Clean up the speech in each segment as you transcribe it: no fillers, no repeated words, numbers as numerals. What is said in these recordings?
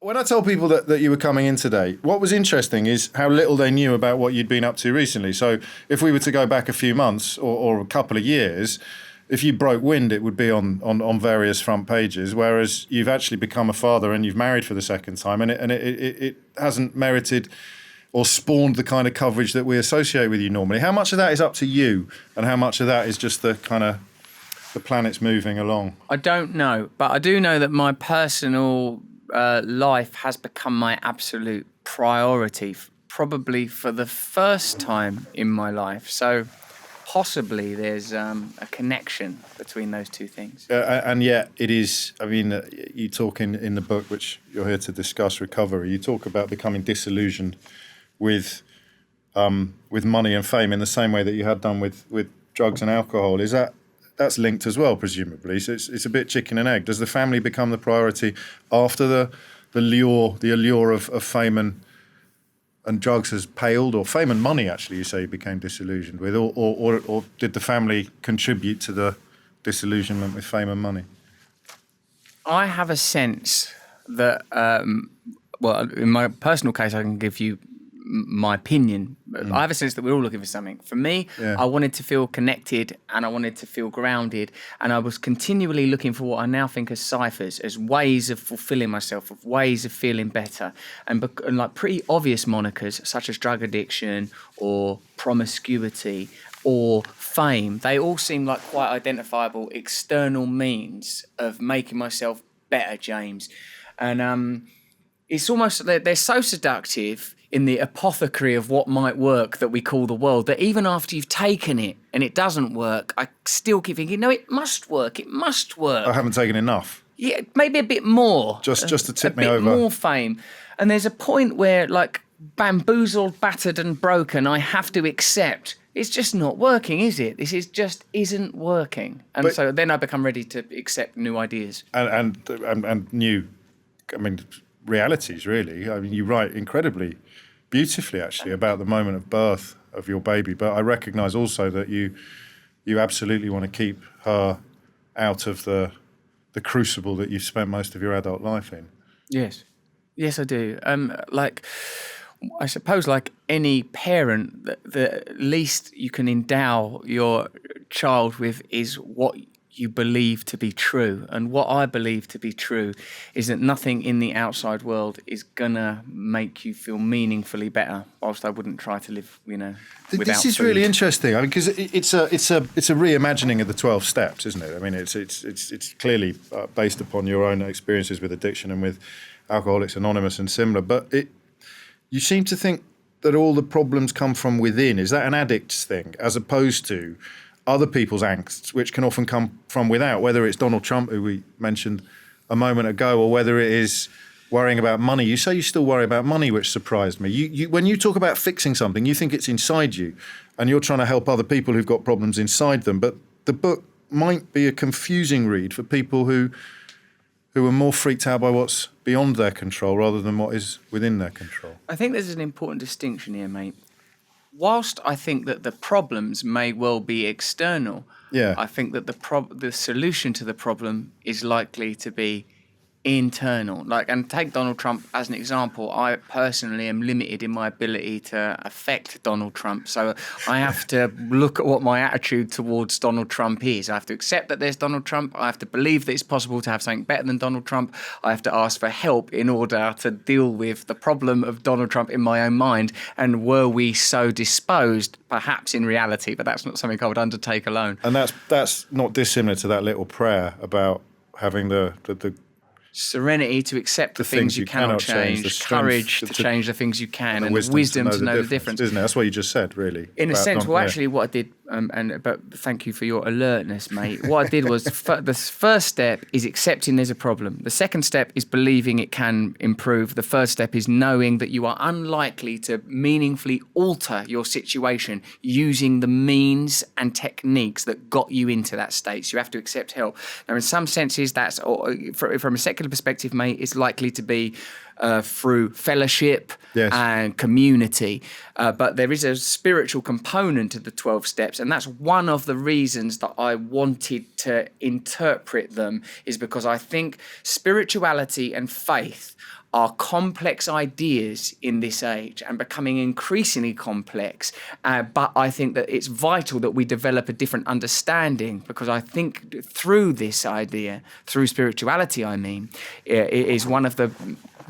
When I told people that you were coming in today, what was interesting is how little they knew about what you'd been up to recently. So if we were to go back a few months or a couple of years, if you broke wind, it would be on various front pages, whereas you've actually become a father and you've married for the second time, and it hasn't merited or spawned the kind of coverage that we associate with you normally. How much of that is up to you, and how much of that is just the kind of the planet's moving along? I don't know, but I do know that my personal life has become my absolute priority, probably for the first time in my life. So possibly there's a connection between those two things. And yet it is, I mean, you talk in the book, which you're here to discuss, Recovery, you talk about becoming disillusioned with money and fame in the same way that you had done with drugs and alcohol. That's linked as well, presumably. So it's a bit chicken and egg. Does the family become the priority after the allure of fame and drugs has paled, or fame and money, actually, you say you became disillusioned with, or did the family contribute to the disillusionment with fame and money? I have a sense that, well, in my personal case, I can give you my opinion. I have a sense that we're all looking for something. For me, I wanted to feel connected and I wanted to feel grounded, and I was continually looking for what I now think as ciphers, as ways of fulfilling myself, of ways of feeling better, and like pretty obvious monikers such as drug addiction or promiscuity or fame. They all seem like quite identifiable external means of making myself better, James. And it's almost, they're so seductive in the apothecary of what might work that we call the world, that even after you've taken it and it doesn't work, I still keep thinking, no, it must work. It must work. I haven't taken enough. Yeah, maybe a bit more. Just to tip me over. A over. bit more fame. And there's a point where, like, bamboozled, battered and broken, I have to accept it's just not working, is it? This is just isn't working. And so then I become ready to accept new ideas. And new, I mean, realities, really. I mean, you write incredibly beautifully, actually, about the moment of birth of your baby. But I recognise also that you absolutely want to keep her out of the crucible that you've spent most of your adult life in. Yes, I do. I suppose, like any parent, the least you can endow your child with is what you believe to be true. And what I believe to be true is that nothing in the outside world is gonna make you feel meaningfully better, whilst I wouldn't try to live, without This is food. really interesting. I mean, because it's a reimagining of the 12 steps, isn't it? I mean, it's clearly based upon your own experiences with addiction and with Alcoholics Anonymous and similar. But you seem to think that all the problems come from within. Is that an addict's thing, as opposed to other people's angsts, which can often come from without, whether it's Donald Trump, who we mentioned a moment ago, or whether it is worrying about money? You say you still worry about money, which surprised me. You when you talk about fixing something, you think it's inside you, and you're trying to help other people who've got problems inside them. But the book might be a confusing read for people who are more freaked out by what's beyond their control rather than what is within their control. I think there's an important distinction here, mate. Whilst I think that the problems may well be external, I think that the solution to the problem is likely to be internal. And take Donald Trump as an example. I personally am limited in my ability to affect Donald Trump. So I have to look at what my attitude towards Donald Trump is. I have to accept that there's Donald Trump. I have to believe that it's possible to have something better than Donald Trump. I have to ask for help in order to deal with the problem of Donald Trump in my own mind. And were we so disposed, perhaps in reality, but that's not something I would undertake alone. And that's not dissimilar to that little prayer about having the serenity to accept the things you cannot change, the courage to change the things you can, and the wisdom to know the difference. Isn't it? That's what you just said, really. In a sense, actually, what I did, but thank you for your alertness, mate. What I did was, the first step is accepting there's a problem. The second step is believing it can improve. The third step is knowing that you are unlikely to meaningfully alter your situation using the means and techniques that got you into that state. So you have to accept help. Now, in some senses, that's, from a secular perspective, mate, it's likely to be through fellowship and community. But there is a spiritual component to the 12 steps, and that's one of the reasons that I wanted to interpret them, is because I think spirituality and faith are complex ideas in this age and becoming increasingly complex. But I think that it's vital that we develop a different understanding, because I think through this idea, through spirituality, it is one of the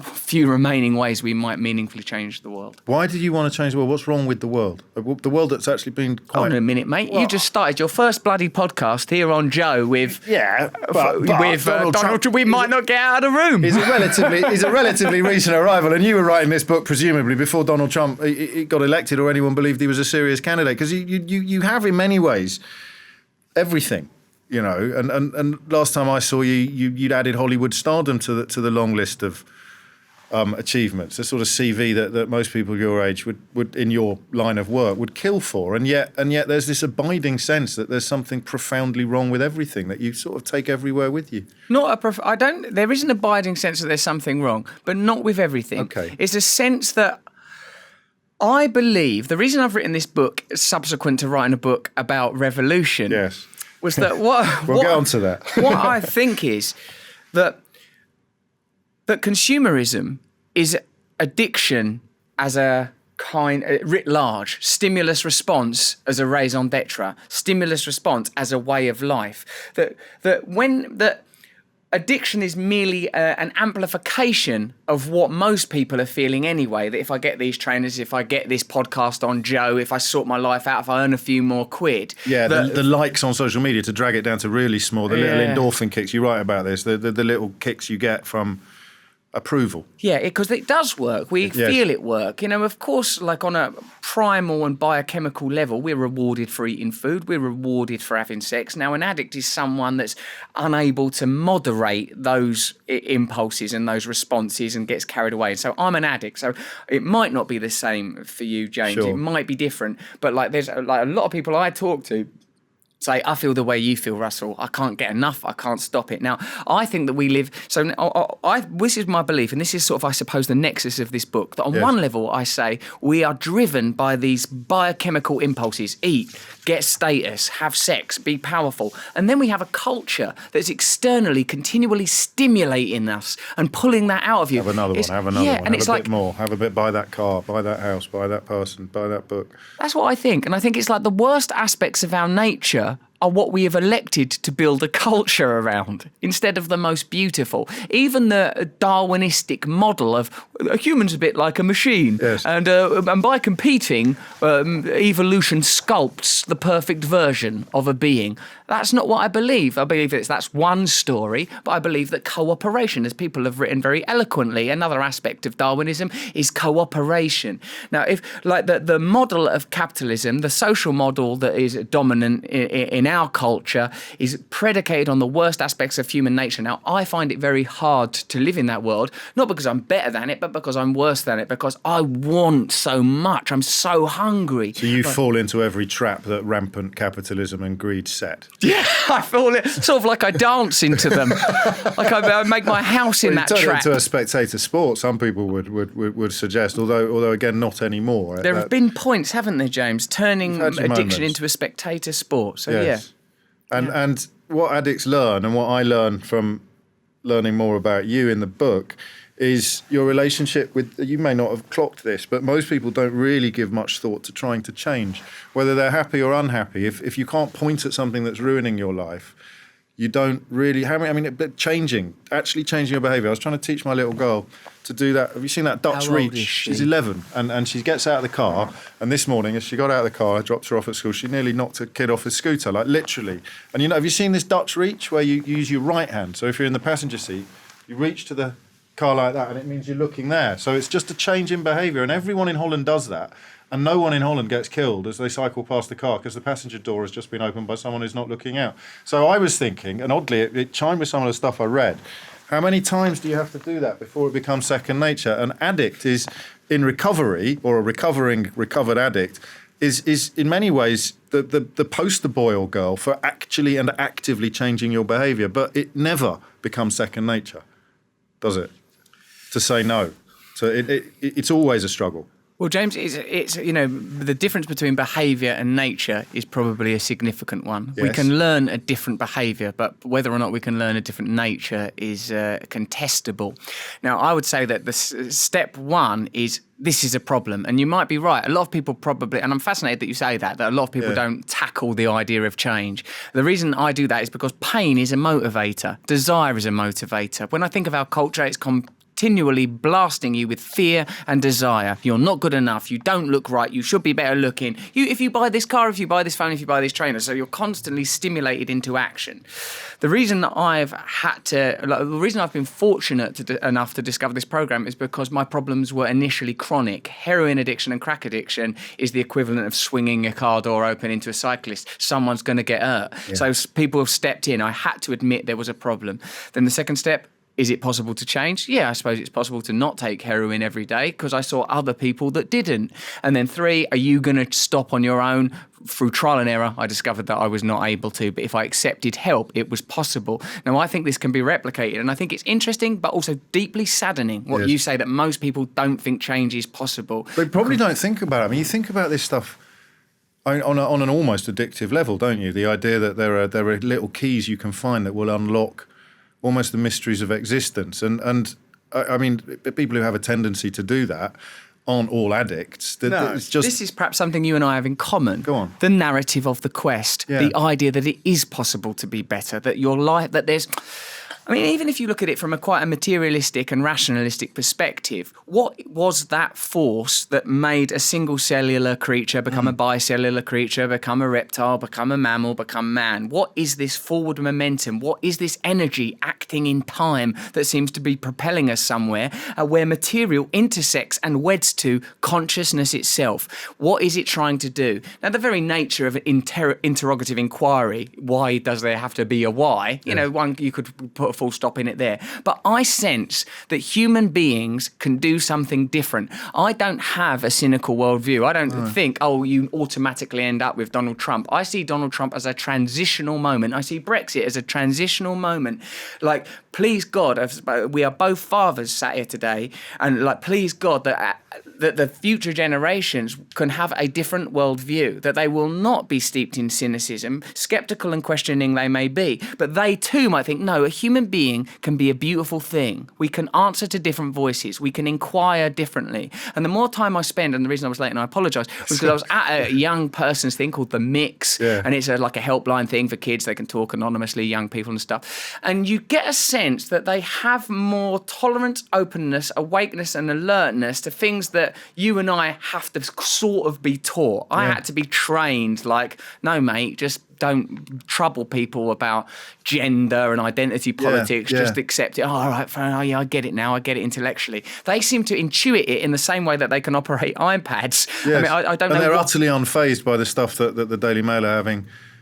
few remaining ways we might meaningfully change the world. Why did you want to change the world? What's wrong with the world? The world that's actually been quite... Hold on a minute, mate. Well, you just started your first bloody podcast here on Joe with... Yeah, but Donald Trump. We might not get out of the room. He's a relatively recent arrival, and you were writing this book presumably before Donald Trump got elected or anyone believed he was a serious candidate, because you have in many ways everything. You know, and last time I saw you'd added Hollywood stardom to the long list of achievements, the sort of CV that most people your age would in your line of work would kill for, and yet there's this abiding sense that there's something profoundly wrong with everything that you sort of take everywhere with you. There is an abiding sense that there's something wrong, but not with everything. Okay. It's a sense that I believe the reason I've written this book subsequent to writing a book about revolution. Yes. Was that we'll get on to that. What I think is that consumerism is addiction as a kind, writ large, stimulus response as a raison d'etre, stimulus response as a way of life. That addiction is merely an amplification of what most people are feeling anyway. That if I get these trainers, if I get this podcast on Joe, if I sort my life out, if I earn a few more quid. Yeah, the likes on social media, to drag it down to really small, the little endorphin kicks, you write about this, the little kicks you get from approval. Yeah, because it does work. We feel it work. You know, of course, like on a primal and biochemical level, we're rewarded for eating food. We're rewarded for having sex. Now, an addict is someone that's unable to moderate those impulses and those responses and gets carried away. So I'm an addict. So it might not be the same for you, James. Sure. It might be different. But like there's like a lot of people I talk to say, I feel the way you feel, Russell. I can't get enough. I can't stop it. Now, I think that we live... So this is my belief, and this is sort of, I suppose, the nexus of this book, that on one level, I say, we are driven by these biochemical impulses. Eat, get status, have sex, be powerful. And then we have a culture that's externally continually stimulating us and pulling that out of you. Have another one, and have it's bit more. Have a bit, buy that car, buy that house, buy that person, buy that book. That's what I think. And I think it's like the worst aspects of our nature are what we have elected to build a culture around instead of the most beautiful. Even the Darwinistic model of a human's a bit like a machine. Yes. And by competing, evolution sculpts the perfect version of a being. That's not what I believe. I believe that's one story, but I believe that cooperation, as people have written very eloquently, another aspect of Darwinism is cooperation. Now, if like the model of capitalism, the social model that is dominant in our culture is predicated on the worst aspects of human nature. Now, I find it very hard to live in that world, not because I'm better than it, but because I'm worse than it, because I want so much. I'm so hungry. So you fall into every trap that rampant capitalism and greed set. Yeah, I feel it. Sort of like I dance into them. Like I make my house in that trap. Turn it into a spectator sport, some people would suggest, although again, not anymore. There have been points, haven't there, James, turning addiction into a spectator sport. So, yeah. And what addicts learn, and what I learn from learning more about you in the book, is your relationship with, you may not have clocked this, but most people don't really give much thought to trying to change, whether they're happy or unhappy. If you can't point at something that's ruining your life, you don't really, actually changing your behaviour. I was trying to teach my little girl to do that. Have you seen that Dutch reach? She's 11, and she gets out of the car, and this morning, as she got out of the car, I dropped her off at school, she nearly knocked a kid off his scooter, like literally. And you know, have you seen this Dutch reach where you use your right hand? So if you're in the passenger seat, you reach to the car like that, and it means you're looking there. So it's just a change in behaviour, and everyone in Holland does that. And no one in Holland gets killed as they cycle past the car because the passenger door has just been opened by someone who's not looking out. So I was thinking, and oddly, it chimed with some of the stuff I read, how many times do you have to do that before it becomes second nature? An addict is in recovery, or a recovered addict, is in many ways the poster boy or girl for actually and actively changing your behaviour. But it never becomes second nature, does it? To say no. So it's always a struggle. Well, James, it's the difference between behaviour and nature is probably a significant one. Yes. We can learn a different behaviour, but whether or not we can learn a different nature is contestable. Now, I would say that the step one is this is a problem, and you might be right. A lot of people probably, and I'm fascinated that you say that a lot of people don't tackle the idea of change. The reason I do that is because pain is a motivator, desire is a motivator. When I think of our culture, it's continually blasting you with fear and desire. You're not good enough. You don't look right. You should be better looking. If you buy this car, if you buy this phone, if you buy this trainer. So you're constantly stimulated into action. The reason that the reason I've been fortunate enough to discover this program is because my problems were initially chronic. Heroin addiction and crack addiction is the equivalent of swinging a car door open into a cyclist. Someone's going to get hurt. Yeah. So people have stepped in. I had to admit there was a problem. Then the second step, is it possible to change? Yeah, I suppose it's possible to not take heroin every day because I saw other people that didn't. And then 3, are you going to stop on your own? Through trial and error, I discovered that I was not able to, but if I accepted help, it was possible. Now, I think this can be replicated, and I think it's interesting, but also deeply saddening what you say, that most people don't think change is possible. They probably don't think about it. I mean, you think about this stuff on an almost addictive level, don't you? The idea that there are little keys you can find that will unlock almost the mysteries of existence. And I mean, people who have a tendency to do that aren't all addicts. This is perhaps something you and I have in common. Go on. The narrative of the quest, the idea that it is possible to be better, that your life, that there's... I mean, even if you look at it from quite a materialistic and rationalistic perspective, what was that force that made a single cellular creature become a bicellular creature, become a reptile, become a mammal, become man? What is this forward momentum? What is this energy acting in time that seems to be propelling us somewhere where material intersects and weds to consciousness itself? What is it trying to do? Now, the very nature of an interrogative inquiry, why does there have to be a why? You know, you could put a full stop in it there. But I sense that human beings can do something different. I don't have a cynical worldview. I don't think, you automatically end up with Donald Trump. I see Donald Trump as a transitional moment. I see Brexit as a transitional moment. Like, please God, we are both fathers sat here today, and like, please God that the future generations can have a different worldview, that they will not be steeped in cynicism, skeptical and questioning they may be, but they too might think, no, a human being can be a beautiful thing. We can answer to different voices. We can inquire differently. And the more time I spend, and the reason I was late and I apologise, was because I was at a young person's thing called The Mix, and it's like a helpline thing for kids. They can talk anonymously, young people and stuff. And you get a sense that they have more tolerance, openness, awakeness and alertness to things that you and I have to sort of be taught. I had to be trained like, no, mate, just don't trouble people about gender and identity politics. Just accept it. Oh, all right, fine. Oh, yeah, I get it now. I get it intellectually. They seem to intuit it in the same way that they can operate iPads. Yes. I mean, I don't know. And they're utterly unfazed by the stuff that the Daily Mail are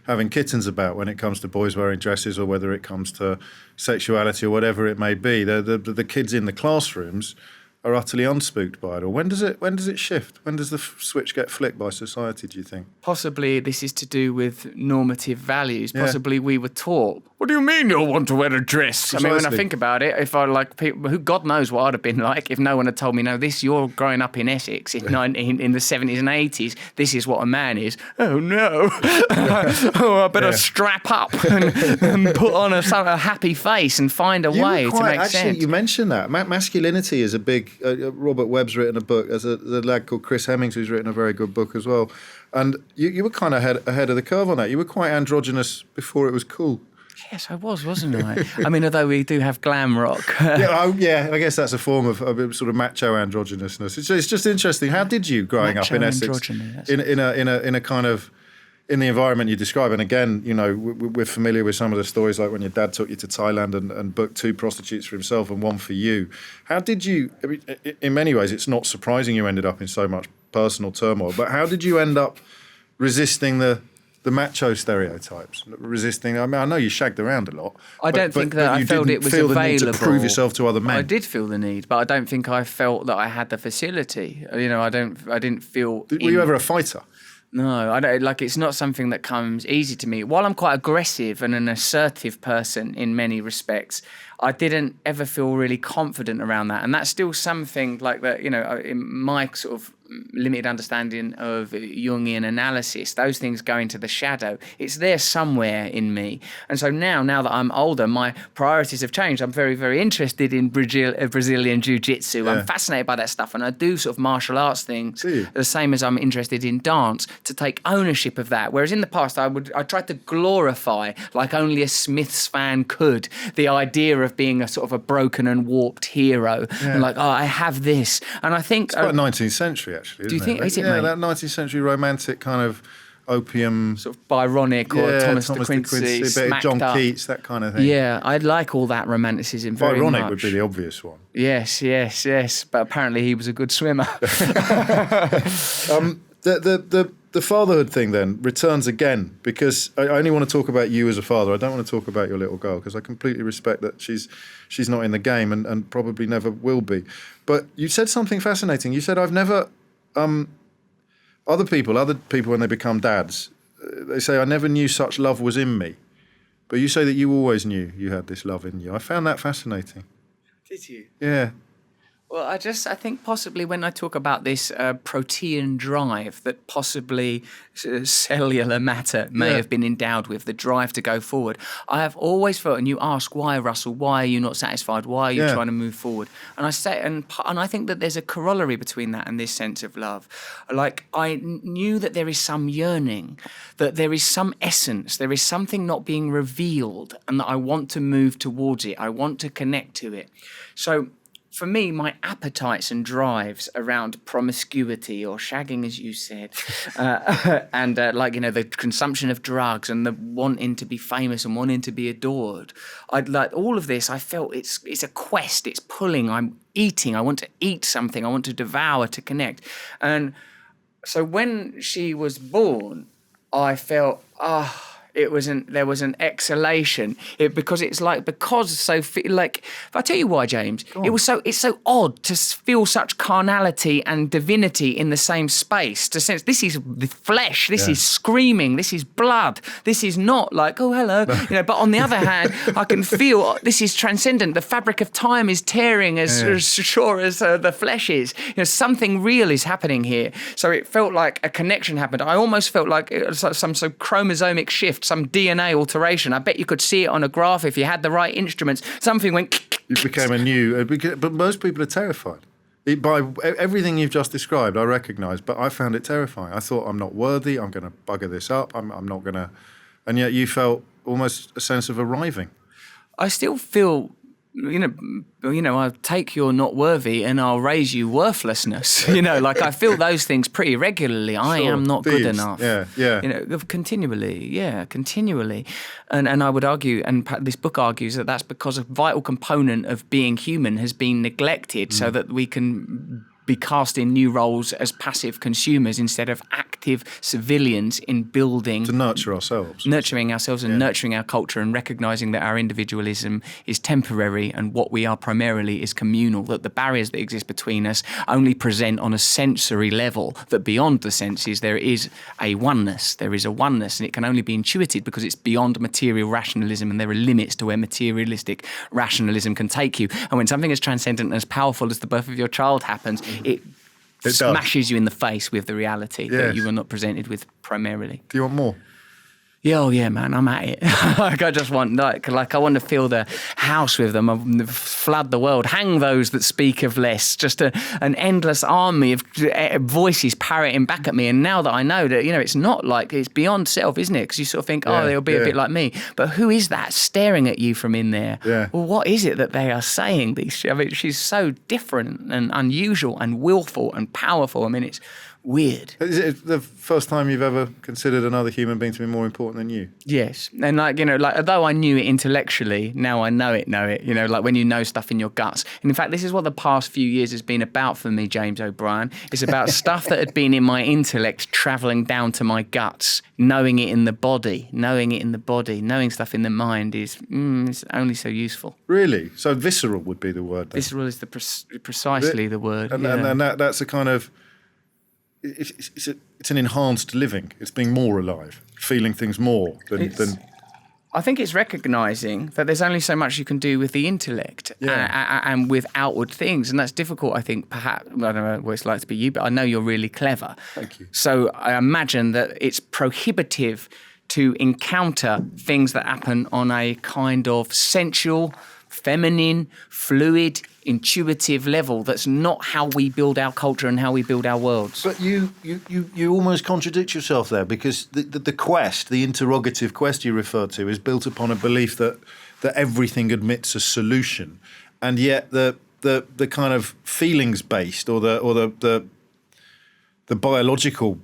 having kittens about when it comes to boys wearing dresses, or whether it comes to sexuality or whatever it may be. The kids in the classrooms are utterly unspooked by it. Or when does it shift? When does the switch get flicked by society, do you think? Possibly this is to do with normative values. Possibly we were taught, what do you mean you'll want to wear a dress? Precisely. I mean, when I think about it, if I like people, who God knows what I'd have been like if no one had told me, no, you're growing up in Essex in the 70s and 80s, this is what a man is. Oh, no. I better strap up and put on a happy face and find a way to make sense. Actually, you mentioned that. Masculinity is a big... Robert Webb's written a book. There's a lad called Chris Hemmings who's written a very good book as well. And you were kind of ahead of the curve on that. You were quite androgynous before it was cool. Yes, I was, wasn't I? I mean, although we do have glam rock. I guess that's a form of sort of macho androgynousness. It's just interesting. How did you, growing up in Essex, in a kind of... in the environment you describe, and again, you know, we're familiar with some of the stories, like when your dad took you to Thailand and booked 2 prostitutes for himself and 1 for you. How did you, I mean, in many ways, it's not surprising you ended up in so much personal turmoil, but how did you end up resisting the macho stereotypes? Resisting, I mean, I know you shagged around a lot. I don't think that I felt it was available. The need to prove yourself to other men. I did feel the need, but I don't think I felt that I had the facility. You know, I didn't feel... Were you ever a fighter? No, I don't. Like, it's not something that comes easy to me. While I'm quite aggressive and an assertive person in many respects, I didn't ever feel really confident around that. And that's still something like that, in my sort of limited understanding of Jungian analysis, those things go into the shadow. It's there somewhere in me. And so now that I'm older, my priorities have changed. I'm very, very interested in Brazilian jiu-jitsu. I'm fascinated by that stuff. And I do sort of martial arts things the same as I'm interested in dance, to take ownership of that. Whereas in the past, I tried to glorify, like only a Smiths fan could, the idea of being a sort of a broken and warped hero. And like, I have this. And I think... It's quite 19th century, actually. Do you think? Is it, mate? that 19th century romantic kind of opium, sort of Byronic, or Thomas de Quincey, a bit of John Keats, that kind of thing. Yeah, I like all that romanticism very Byronic much. would be the obvious one. Yes. But apparently he was a good swimmer. The fatherhood thing then returns again, because I only want to talk about you as a father. I don't want to talk about your little girl, because I completely respect that she's not in the game and probably never will be. But you said something fascinating. You said, I've never... Other people when they become dads, they say, I never knew such love was in me. But you say that you always knew you had this love in you. I found that fascinating. Did you? Yeah. Well, I think possibly when I talk about this protean drive that possibly cellular matter may have been endowed with, the drive to go forward, I have always felt, and you ask, why, Russell, why are you not satisfied? Why are you trying to move forward? And I say, and I think that there's a corollary between that and this sense of love. Like, I knew that there is some yearning, that there is some essence, there is something not being revealed, and that I want to move towards it. I want to connect to it. So, for me, my appetites and drives around promiscuity, or shagging, as you said, and the consumption of drugs and the wanting to be famous and wanting to be adored, I'd like all of this. I felt it's a quest. It's pulling. I'm eating. I want to eat something. I want to devour, to connect. And so when she was born, I felt, there was an exhalation, because if I tell you why, James, it's so odd to feel such carnality and divinity in the same space, to sense this is the flesh, this is screaming, this is blood, this is not like, oh, hello, but on the other hand, I can feel this is transcendent. The fabric of time is tearing as sure as the flesh is. Something real is happening here. So it felt like a connection happened. I almost felt like it was like some chromosomic shift, some DNA alteration. I bet you could see it on a graph if you had the right instruments. Something went... You became but most people are terrified. By everything you've just described, I recognise, but I found it terrifying. I thought, I'm not worthy, I'm going to bugger this up, I'm not going to... And yet you felt almost a sense of arriving. I still feel... I'll take your not worthy and I'll raise you worthlessness. I feel those things pretty regularly. I am not good enough. Continually. And I would argue, and this book argues, that that's because a vital component of being human has been neglected, so that we can be cast in new roles as passive consumers instead of active civilians in building... To nurture ourselves. Nurturing ourselves and nurturing our culture, and recognising that our individualism is temporary and what we are primarily is communal, that the barriers that exist between us only present on a sensory level, that beyond the senses there is a oneness. There is a oneness, and it can only be intuited because it's beyond material rationalism, and there are limits to where materialistic rationalism can take you. And when something as transcendent and as powerful as the birth of your child happens, it smashes you in the face with the reality that you were not presented with primarily. Do you want more? Yeah, man, I'm at it. I just want, I want to fill the house with them, flood the world, hang those that speak of less, just an endless army of voices parroting back at me. And now that I know that, it's not like, it's beyond self, isn't it? Because you sort of think, they'll be a bit like me. But who is that staring at you from in there? Yeah. Well, what is it that they are saying? She's so different and unusual and willful and powerful. I mean, it's weird. Is it the first time you've ever considered another human being to be more important than you? Yes. And although I knew it intellectually, now I know it, when you know stuff in your guts. And in fact, this is what the past few years has been about for me, James O'Brien. It's about stuff that had been in my intellect travelling down to my guts, knowing it in the body, knowing stuff in the mind is it's only so useful. Really? So visceral would be the word then? Visceral is precisely the word. And that's a kind of... It's an enhanced living. It's being more alive, feeling things more than I think it's recognizing that there's only so much you can do with the intellect and with outward things. And that's difficult, I think, perhaps. I don't know what it's like to be you, but I know you're really clever. Thank you. So I imagine that it's prohibitive to encounter things that happen on a kind of sensual, feminine, fluid, intuitive level. That's not how we build our culture and how we build our worlds. But you almost contradict yourself there, because the quest, the interrogative quest you refer to, is built upon a belief that everything admits a solution, and yet the kind of feelings based or the biological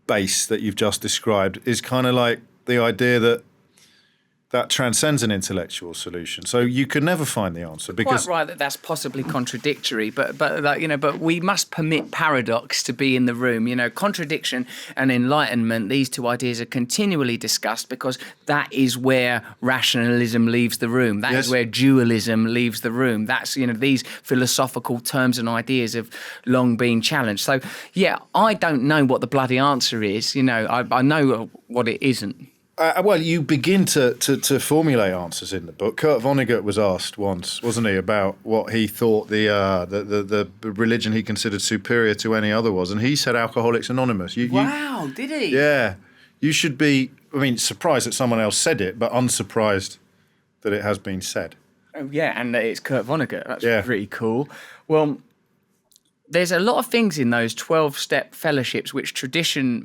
base that you've just described is kind of like the idea that transcends an intellectual solution. So you can never find the answer. Because quite right that that's possibly contradictory, but we must permit paradox to be in the room. Contradiction and enlightenment, these two ideas are continually discussed, because that is where rationalism leaves the room. That is where dualism leaves the room. That's, these philosophical terms and ideas have long been challenged. So, I don't know what the bloody answer is. I know what it isn't. Well, you begin to formulate answers in the book. Kurt Vonnegut was asked once, wasn't he, about what he thought the religion he considered superior to any other was, and he said Alcoholics Anonymous. Wow, did he? Yeah. You should be, surprised that someone else said it, but unsurprised that it has been said. Oh, yeah, and it's Kurt Vonnegut. That's pretty cool. Well, there's a lot of things in those 12-step fellowships which tradition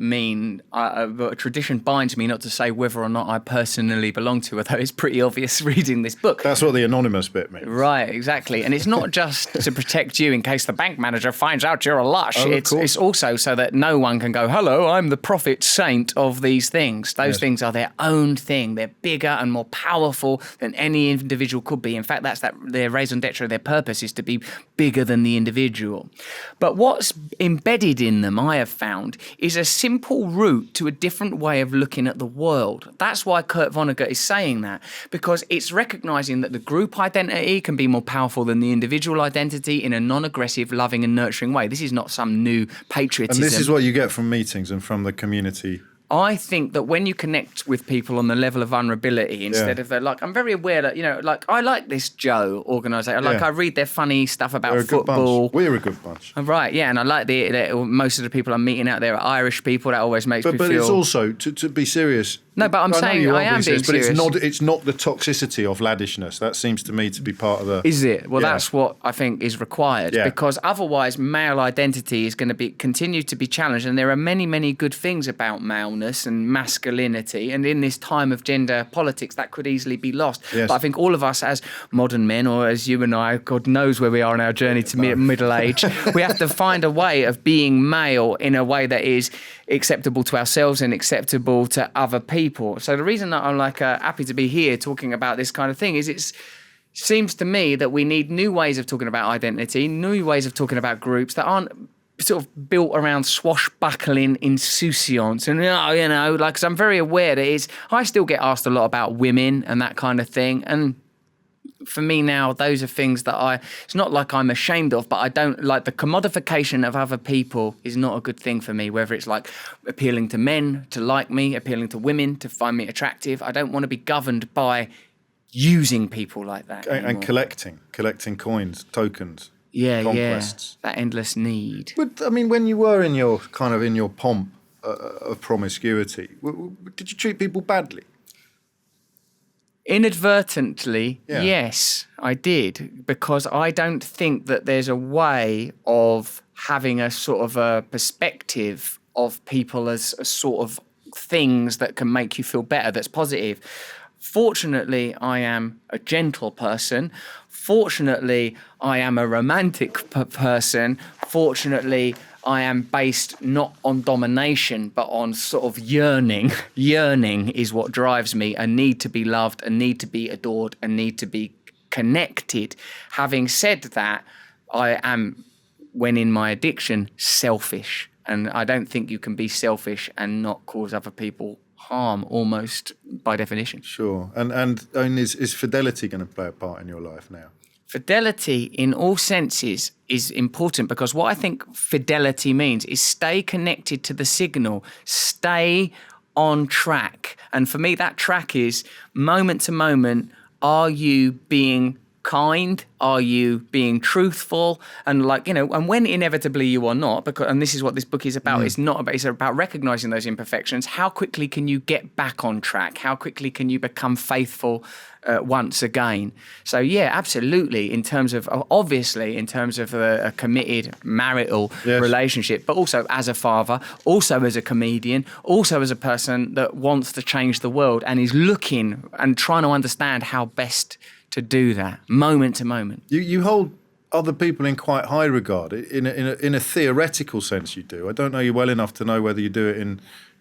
binds me not to say whether or not I personally belong to, although it's pretty obvious reading this book. That's what the anonymous bit means. Right, exactly. And it's not just to protect you in case the bank manager finds out you're a lush. It's also so that no one can go, hello, I'm the prophet saint of these things. Those things are their own thing. They're bigger and more powerful than any individual could be. In fact, that's their raison d'etre, their purpose is to be bigger than the individual. But what's embedded in them, I have found, is a simple route to a different way of looking at the world. That's why Kurt Vonnegut is saying that, because it's recognising that the group identity can be more powerful than the individual identity in a non-aggressive, loving and nurturing way. This is not some new patriotism. And this is what you get from meetings and from the community. I think that when you connect with people on the level of vulnerability, instead of I'm very aware that, I like this Joe organisation. I read their funny stuff about football. We're a good bunch. Right, yeah, and I like most of the people I'm meeting out there are Irish people. That always makes me feel... But it's also, to be serious... No, but I'm saying I am being serious. But it's not the toxicity of laddishness. That seems to me to be part of the... Is it? Well, that's what I think is required. Because otherwise male identity is going to continue to be challenged. And there are many, many good things about maleness and masculinity. And in this time of gender politics, that could easily be lost. Yes. But I think all of us as modern men, or as you and I, God knows where we are in our journey to middle age, we have to find a way of being male in a way that is acceptable to ourselves and acceptable to other people. So the reason that I'm happy to be here talking about this kind of thing is it seems to me that we need new ways of talking about identity, new ways of talking about groups that aren't sort of built around swashbuckling insouciance. And, because I'm very aware that I still get asked a lot about women and that kind of thing. And for me now, those are things that it's not like I'm ashamed of, but I don't like the commodification of other people is not a good thing for me, whether it's like appealing to men to like me, appealing to women to find me attractive. I don't want to be governed by using people like that anymore. And collecting coins, tokens, conquests. That endless need. But when you were in your pomp of promiscuity, did you treat people badly? Inadvertently, yes, I did, because I don't think that there's a way of having a sort of a perspective of people as a sort of things that can make you feel better, that's positive. Fortunately, I am a gentle person. Fortunately, I am a romantic person. Fortunately, I am based not on domination, but on sort of yearning. Yearning is what drives me. A need to be loved, a need to be adored, a need to be connected. Having said that, I am, when in my addiction, selfish. And I don't think you can be selfish and not cause other people harm, almost by definition. Sure. And is fidelity going to play a part in your life now? Fidelity in all senses is important, because what I think fidelity means is stay connected to the signal, stay on track. And for me, that track is moment to moment. Are you being kind? Are you being truthful? And like, and when inevitably you are not, and this is what this book is about, it's about recognizing those imperfections. How quickly can you get back on track? How quickly can you become faithful once again? So yeah, absolutely. In terms of a committed marital relationship, but also as a father, also as a comedian, also as a person that wants to change the world and is looking and trying to understand how best to do that moment to moment. You hold other people in quite high regard in a theoretical sense. You do. I don't know you well enough to know whether you do it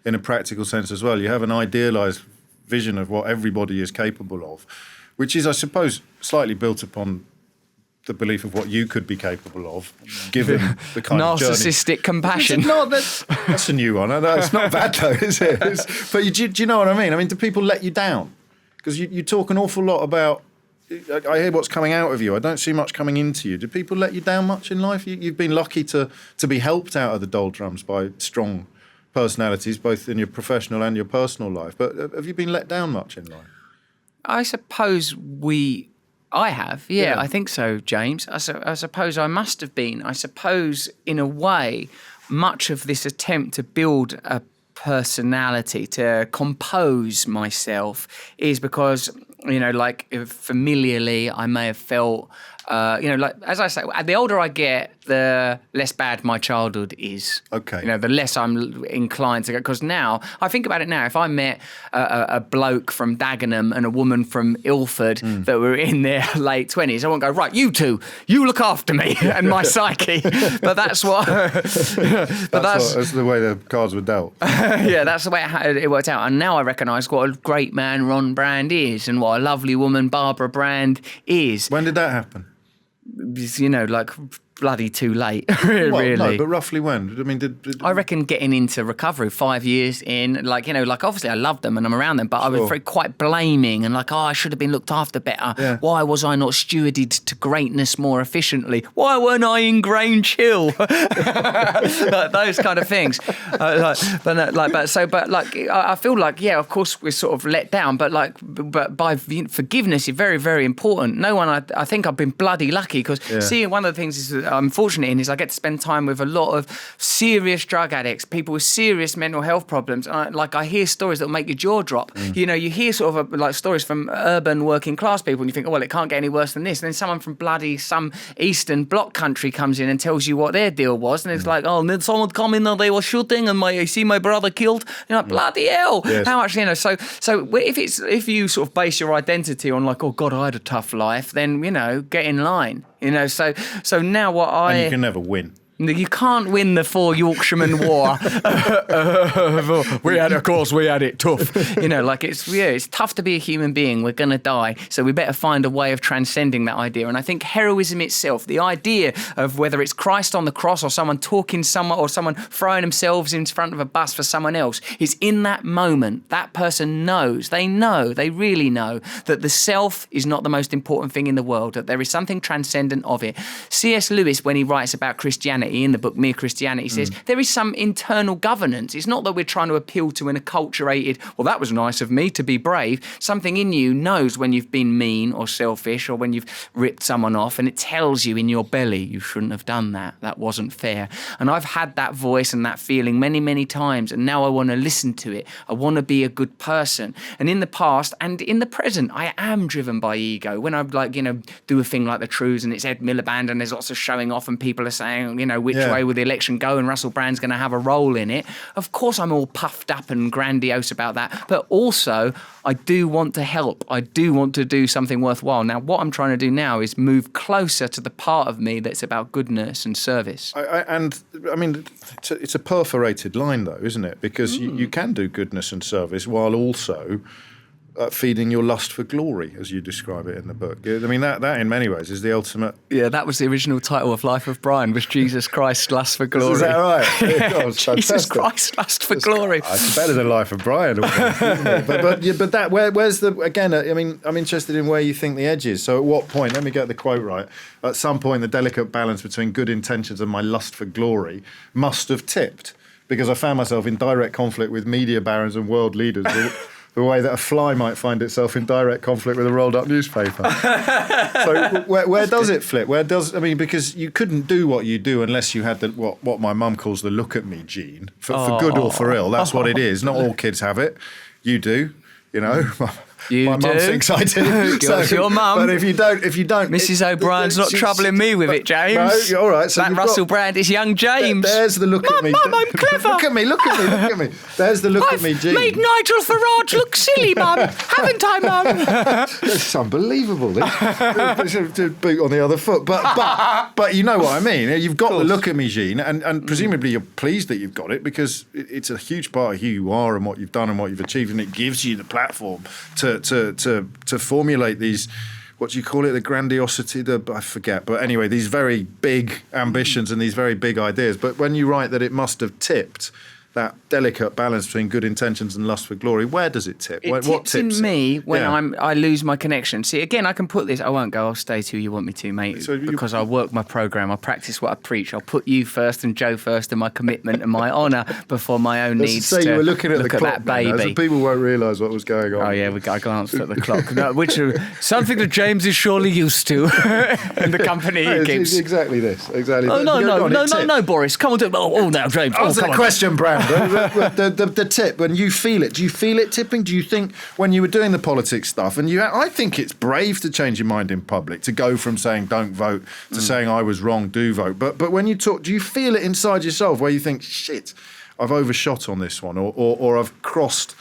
in a practical sense as well. You have an idealised vision of what everybody is capable of, which is, I suppose, slightly built upon the belief of what you could be capable of, given the kind of journey. Narcissistic compassion. That's a new one. I know, it's not bad though, is it? But do you know what I mean? I mean, do people let you down? Because you talk an awful lot about. I hear what's coming out of you. I don't see much coming into you. Do people let you down much in life? You've been lucky to be helped out of the doldrums by strong personalities, both in your professional and your personal life. But have you been let down much in life? I suppose I have. Yeah, I think so, James. I suppose I must have been. I suppose, in a way, much of this attempt to build a personality, to compose myself, is because, like familiarly, I may have felt, like, as I say, the older I get, the less bad my childhood is. Okay. The less I'm inclined to go. Because now, I think about it now, if I met a bloke from Dagenham and a woman from Ilford that were in their late 20s, I won't go, right, you two, you look after me and my psyche. But that's what... that's the way the cards were dealt. Yeah, that's the way it worked out. And now I recognise what a great man Ron Brand is and what a lovely woman Barbara Brand is. When did that happen? Like bloody too late, really. No, but roughly when? I mean, I reckon getting into recovery 5 years in, like obviously I love them and I'm around them, but I was very quite blaming and I should have been looked after better. Yeah. Why was I not stewarded to greatness more efficiently? Why weren't I in Grain Chill? Like those kind of things. I feel like, yeah, of course we're sort of let down, but by forgiveness is very, very important. No one, I think I've been bloody lucky because seeing one of the things is I'm fortunate in is I get to spend time with a lot of serious drug addicts, people with serious mental health problems. I hear stories that will make your jaw drop. You hear sort of stories from urban working class people and you think, oh, well, it can't get any worse than this. And then someone from bloody some Eastern Bloc country comes in and tells you what their deal was. And it's like, oh, and then someone come in and they were shooting and I see my brother killed. You're like, bloody hell. Yes. How much, so if you sort of base your identity on like, oh God, I had a tough life, then, get in line. So now and you can never win. You can't win the Four Yorkshireman War. We had it tough. It's tough to be a human being. We're going to die. So we better find a way of transcending that idea. And I think heroism itself, the idea of whether it's Christ on the cross or someone or someone throwing themselves in front of a bus for someone else, is in that moment, that person knows, they really know that the self is not the most important thing in the world, that there is something transcendent of it. C.S. Lewis, when he writes about Christianity, in the book Mere Christianity, says there is some internal governance. It's not that we're trying to appeal to an acculturated, well, that was nice of me to be brave. Something in you knows when you've been mean or selfish or when you've ripped someone off, and it tells you in your belly, you shouldn't have done that. That wasn't fair. And I've had that voice and that feeling many, many times, and now I want to listen to it. I want to be a good person. And in the past and in the present, I am driven by ego. When I do a thing like the Trues and it's Ed Miliband and there's lots of showing off and people are saying, which way will the election go and Russell Brand's going to have a role in it. Of course I'm all puffed up and grandiose about that, but also I do want to help. I do want to do something worthwhile. Now, what I'm trying to do now is move closer to the part of me that's about goodness and service. It's a perforated line, though, isn't it? Because you can do goodness and service while also feeding your lust for glory, as you describe it in the book. I mean, that in many ways is the ultimate... Yeah, that was the original title of Life of Brian, was Jesus Christ, Lust for Glory. Is that right? Yeah, Jesus Christ, Lust for Glory. It's better than Life of Brian, almost, isn't it? But that, where's the... Again, I'm interested in where you think the edge is. So at what point, let me get the quote right, at some point the delicate balance between good intentions and my lust for glory must have tipped. because I found myself in direct conflict with media barons and world leaders. The way that a fly might find itself in direct conflict with a rolled-up newspaper. So where does it flip? Because you couldn't do what you do unless you had what my mum calls the look at me gene, for good or for ill. That's what it is. Not all kids have it. You do, you know. My mum's excited. It's your mum. But if you don't, Mrs. O'Brien's not troubling me with it, James. No, all right. So that Russell Brand is young James. There's the look at me. Mum, I'm clever. Look at me. There's the look at me gene. Made Nigel Farage look silly, Mum. Haven't I, Mum? It's unbelievable. This to boot on the other foot. But you know what I mean. You've got the look at me gene, and presumably you're pleased that you've got it because it's a huge part of who you are and what you've done and what you've achieved, and it gives you the platform to formulate these, what do you call it, the grandiosity, I forget, but anyway, these very big ambitions and these very big ideas. But when you write that it must have tipped, that delicate balance between good intentions and lust for glory, where does it tip? What tips in me when I lose my connection. See, again, I can put this, I won't go, I'll stay till you want me to, mate, because I work my programme, I practice what I preach, I'll put you first and Joe first and my commitment and my honour before my own needs to you were looking at look the at clock, that baby. So people won't realise what was going on. Oh yeah, I glanced at the clock, which is something that James is surely used to in the company he keeps. It's exactly this. Exactly. Oh, no, Boris, come on. Oh, now, James. Answer the question, Brand. The tip, when you feel it, do you feel it tipping? Do you think when you were doing the politics stuff, and I think it's brave to change your mind in public, to go from saying don't vote to saying I was wrong, do vote. But when you talk, do you feel it inside yourself where you think, shit, I've overshot on this one, or I've crossed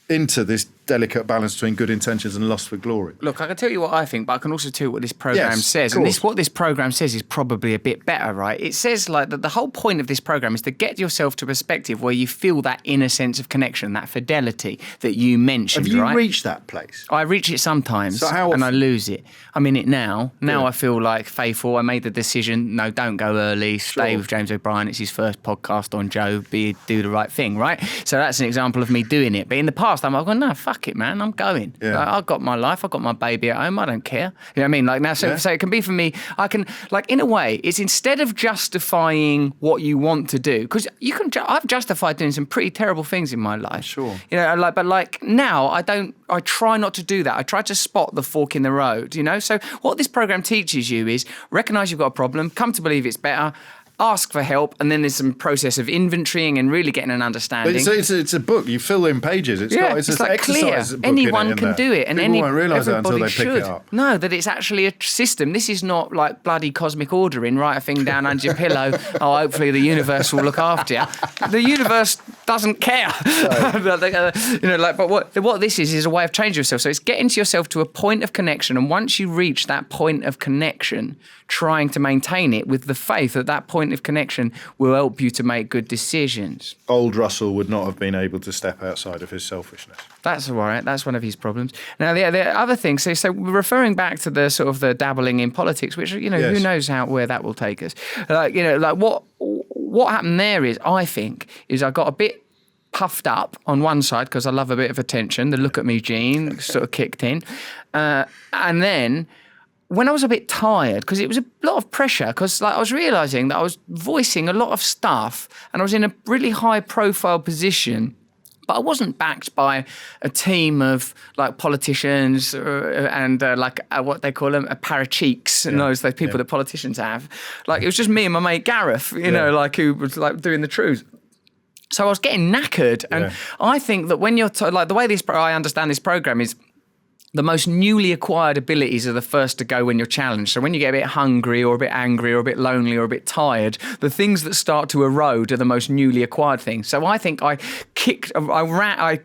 into this delicate balance between good intentions and lust for glory? Look, I can tell you what I think, but I can also tell you what this programme says. And what this programme says is probably a bit better, right? It says like that the whole point of this programme is to get yourself to a perspective where you feel that inner sense of connection, that fidelity that you mentioned, right? Have you right? reached that place? I reach it sometimes, so and I lose it. I'm in it now. Now I feel like faithful. I made the decision, no, don't go early. Stay with James O'Brien. It's his first podcast on Joe. Do the right thing, right? So that's an example of me doing it. But in the past, I'm like, no, fuck it, man. I'm going. Yeah. Like, I've got my life. I've got my baby at home. I don't care. You know what I mean? Like now, so it can be for me. I can, like, in a way, it's instead of justifying what you want to do, because you can. I've justified doing some pretty terrible things in my life. Sure. You know, but now I don't. I try not to do that. I try to spot the fork in the road. You know. So what this program teaches you is recognise you've got a problem, come to believe it's better, ask for help, and then there's some process of inventorying and really getting an understanding. It's a book. You fill in pages. It's like clear. Anyone can do it, and people won't realise that until they pick should. it up. No, that it's actually a system. This is not like bloody cosmic ordering. Write a thing down under your pillow. Oh, hopefully the universe will look after you. The universe doesn't care. But what this is a way of changing yourself. So it's getting to yourself to a point of connection, and once you reach that point of connection, trying to maintain it with the faith that that point of connection will help you to make good decisions. Old Russell would not have been able to step outside of his selfishness. That's all right. That's one of his problems. Now, the other thing, so referring back to the sort of the dabbling in politics, which, who knows where that will take us. What happened there is, I think, I got a bit puffed up on one side because I love a bit of attention. The look at me gene sort of kicked in. And then when I was a bit tired, because it was a lot of pressure, because I was realising that I was voicing a lot of stuff and I was in a really high profile position, but I wasn't backed by a team of like politicians and what they call them, paracheeks, and those people that politicians have. Like it was just me and my mate Gareth, who was like doing the truth. So I was getting knackered, and I think that when you're the way I understand this program is, the most newly acquired abilities are the first to go when you're challenged. So when you get a bit hungry or a bit angry or a bit lonely or a bit tired, the things that start to erode are the most newly acquired things. So I think I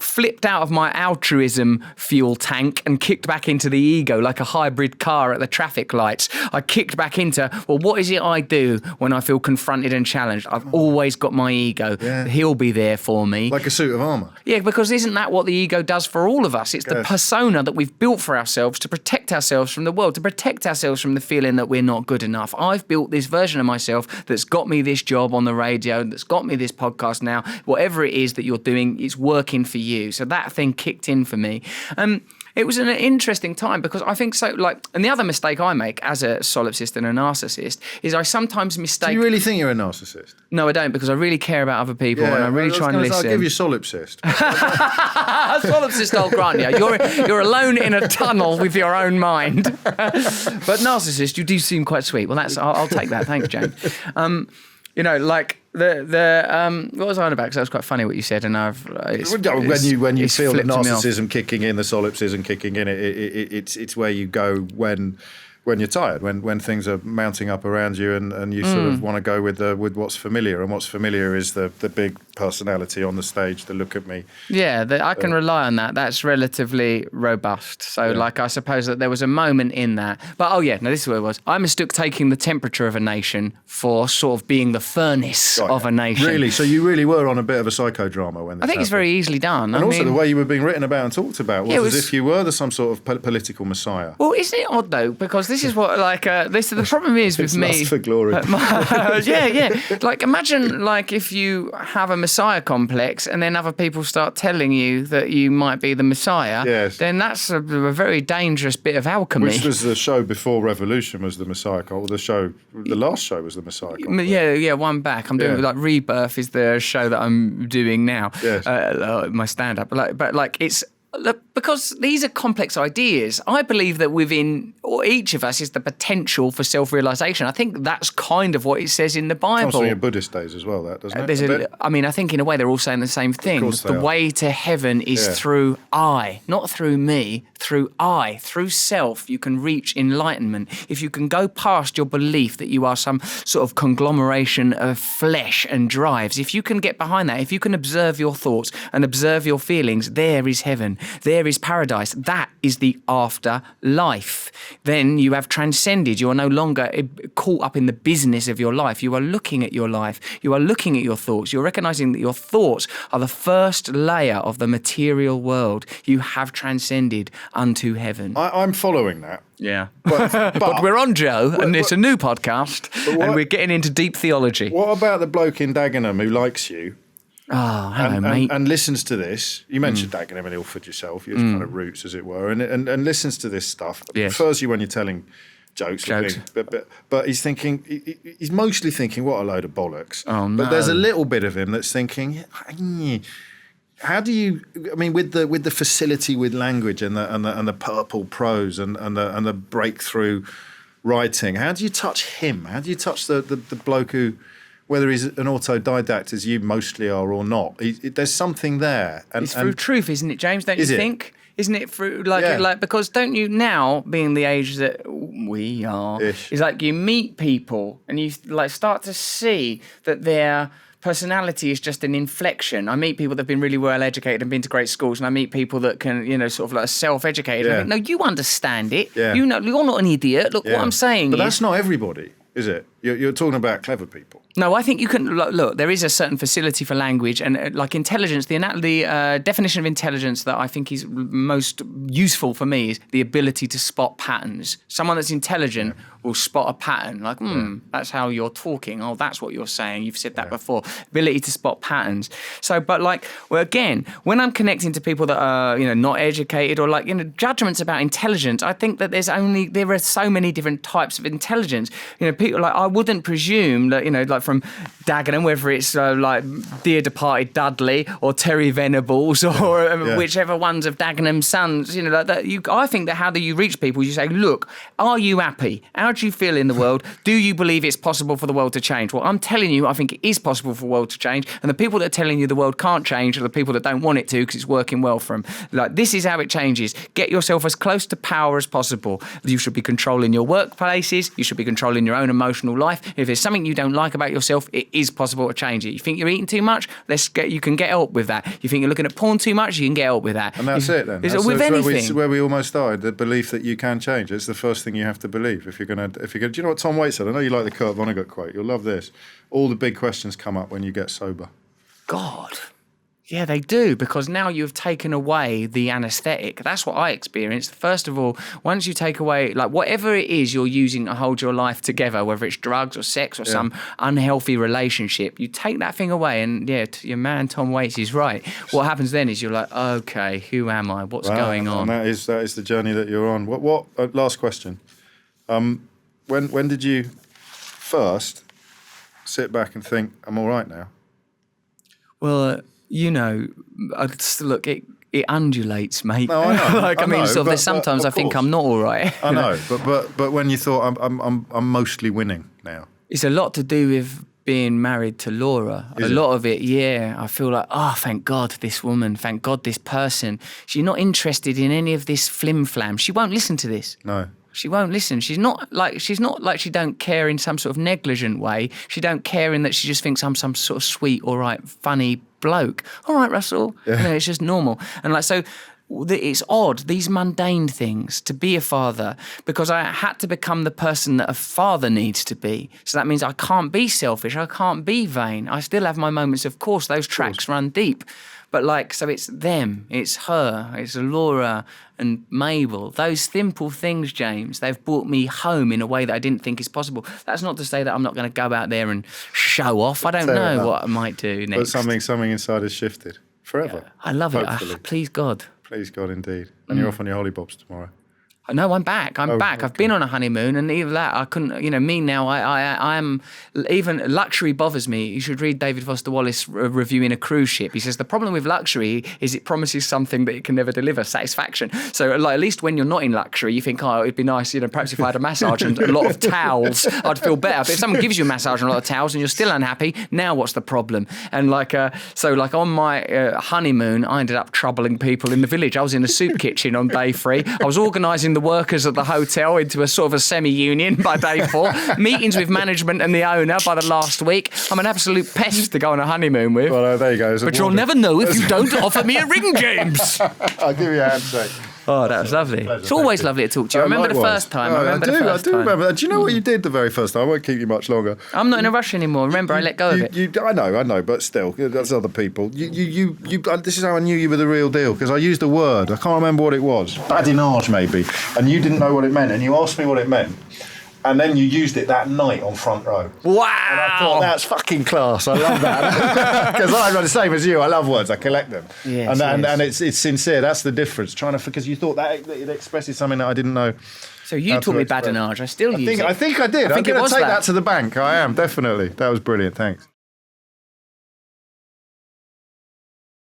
flipped out of my altruism fuel tank and kicked back into the ego like a hybrid car at the traffic lights. I kicked back into, what is it I do when I feel confronted and challenged? I've always got my ego. Yeah. He'll be there for me. Like a suit of armour. Yeah, because isn't that what the ego does for all of us? It's the persona that we've built for ourselves to protect ourselves from the world, to protect ourselves from the feeling that we're not good enough. I've built this version of myself that's got me this job on the radio, that's got me this podcast now. Whatever it is that you're doing, it's working for you. So that thing kicked in for me. it was an interesting time because I think so. Like, and the other mistake I make as a solipsist and a narcissist is I sometimes mistake. Do you really think you're a narcissist? No, I don't, because I really care about other people and I really try and listen. I'll give you solipsist. Solipsist, I'll grant you. You're alone in a tunnel with your own mind. But narcissist, you do seem quite sweet. Well, I'll take that. Thanks, James. You know, like what was I on about? Because that was quite funny what you said, and when you feel the narcissism kicking in, the solipsism kicking in, it's where you go when you're tired, when things are mounting up around you, and you sort of want to go with what's familiar, and what's familiar is the big personality on the stage, the look at me. Yeah, I can rely on that. That's relatively robust. So, like, I suppose that there was a moment in that. But, this is what it was. I mistook taking the temperature of a nation for sort of being the furnace of a nation. Really? So you really were on a bit of a psychodrama when this I think it's very easily done. And also the way you were being written about and talked about was as if you were some sort of political messiah. Well, isn't it odd, though? Because this is what, the problem is with me. Lust for glory. Yeah. Like, imagine, like, if you have a messiah complex and then other people start telling you that you might be the messiah, then that's a very dangerous bit of alchemy. Which was the show before Revolution was the messiah complex. The last show was the messiah complex. Yeah, one back. I'm doing, like, Rebirth is the show that I'm doing now. Yes. My stand-up. But it's... Because these are complex ideas, I believe that within each of us is the potential for self-realisation. I think that's kind of what it says in the Bible. Comes from your Buddhist days as well, that, doesn't it? I think in a way they're all saying the same thing. The way to heaven is through I, not through me, through I, through self. You can reach enlightenment. If you can go past your belief that you are some sort of conglomeration of flesh and drives, if you can get behind that, if you can observe your thoughts and observe your feelings, there is heaven. There is paradise. That is the afterlife. Then you have transcended. You are no longer caught up in the business of your life. You are looking at your life. You are looking at your thoughts. You're recognizing that your thoughts are the first layer of the material world. You have transcended unto heaven. I'm following that. Yeah. But we're on, Joe, and it's a new podcast, and we're getting into deep theology. What about the bloke in Dagenham who likes you? Oh, hello, mate. And listens to this. You mentioned Dagenham and Ilford yourself, your kind of roots, as it were, and listens to this stuff. Yes. Prefers you when you're telling jokes. But he's thinking, he's mostly thinking, what a load of bollocks. Oh, no. But there's a little bit of him that's thinking, how do you? I mean, with the facility with language and the purple prose and the breakthrough writing, how do you touch him? How do you touch the bloke who, whether he's an autodidact as you mostly are or not, there's something there. It's through truth, isn't it, James? Don't you think? Isn't it through like because don't you now, being the age that we are, is like you meet people and you like start to see that their personality is just an inflection. I meet people that have been really well educated and been to great schools, and I meet people that can, sort of like self-educated. Yeah. I think, no, you understand it. Yeah. You're not an idiot. Look, what I'm saying. But that's not everybody, is it? You're talking about clever people. No, I think you can look. There is a certain facility for language and like intelligence. The definition of intelligence that I think is most useful for me is the ability to spot patterns. Someone that's intelligent will spot a pattern. Like, that's how you're talking. Oh, that's what you're saying. You've said that before. Ability to spot patterns. So, but again, when I'm connecting to people that are not educated or judgments about intelligence, I think that there are so many different types of intelligence. People like I wouldn't presume that from Dagenham, whether it's like dear departed Dudley or Terry Venables or whichever one's of Dagenham's sons, I think that how do you reach people? You say, look, are you happy? How do you feel in the world? Do you believe it's possible for the world to change? Well, I'm telling you, I think it is possible for the world to change. And the people that are telling you the world can't change are the people that don't want it to because it's working well for them. Like, this is how it changes. Get yourself as close to power as possible. You should be controlling your workplaces. You should be controlling your own emotional life. If there's something you don't like about yourself, it is possible to change it. You think you're eating too much? You can get help with that. You think you're looking at porn too much? You can get help with that. And that's it then. That's where we almost started, the belief that you can change. It's the first thing you have to believe. If you're going, do you know what Tom Waits said? I know you like the Kurt Vonnegut quote. You'll love this. All the big questions come up when you get sober. God. Yeah, they do, because now you've taken away the anaesthetic. That's what I experienced. First of all, once you take away, like, whatever it is you're using to hold your life together, whether it's drugs or sex or some unhealthy relationship, you take that thing away, and your man Tom Waits is right. What happens then is you're like, okay, who am I? What's going on? And that is the journey that you're on. What last question. When did you first sit back and think, I'm all right now? Well, look, it undulates, mate. No, I know. There's sometimes I think I'm not all right. I know, but when you thought I'm mostly winning now, it's a lot to do with being married to Laura. A lot of it, I feel like, thank God this woman, thank God this person. She's not interested in any of this flim flam. She won't listen to this. No. She won't listen. She's not like she don't care in some sort of negligent way. She don't care in that she just thinks I'm some sort of sweet, all right, funny bloke. All right, Russell. Yeah. It's just normal. And it's odd, these mundane things, to be a father, because I had to become the person that a father needs to be. So that means I can't be selfish. I can't be vain. I still have my moments. Of course, those tracks run deep. But so it's them, it's her, it's Laura and Mabel. Those simple things, James, they've brought me home in a way that I didn't think is possible. That's not to say that I'm not going to go out there and show off. I don't know what I might do next. But something inside has shifted forever. Yeah, I love it. Please God. Please God, indeed. And you're off on your hollybobs tomorrow. No, I'm back. I'm back. Okay. I've been on a honeymoon, and even that, I couldn't, me now, I am, even luxury bothers me. You should read David Foster Wallace reviewing a cruise ship. He says, the problem with luxury is it promises something that it can never deliver, satisfaction. So at least when you're not in luxury, you think, it'd be nice, perhaps if I had a massage and a lot of towels, I'd feel better. But if someone gives you a massage and a lot of towels and you're still unhappy, now what's the problem? And on my honeymoon, I ended up troubling people in the village. I was in a soup kitchen on day 3. I was organising the workers at the hotel into a sort of a semi-union by day 4. Meetings with management and the owner by the last week. I'm an absolute pest to go on a honeymoon with. Well, there you go. But you'll never know if you don't offer me a ring, James. I'll give you a handshake. Oh, that was lovely. It's always lovely to talk to you. I remember the first time. I do remember. Do you know what you did the very first time? I won't keep you much longer. I'm not in a rush anymore. Remember, I let go of it. I know, but still, that's other people. This is how I knew you were the real deal, because I used a word. I can't remember what it was. Badinage, maybe. And you didn't know what it meant, and you asked me what it meant. And then you used it that night on Front Row. Wow! And I thought, that's fucking class. I love that. Because I'm the same as you. I love words. I collect them. Yes, and it's sincere. That's the difference. Because you thought that it expresses something that I didn't know. So you taught me badinage. I still use it. I think I did. I'm going to take that to the bank. I am, definitely. That was brilliant. Thanks.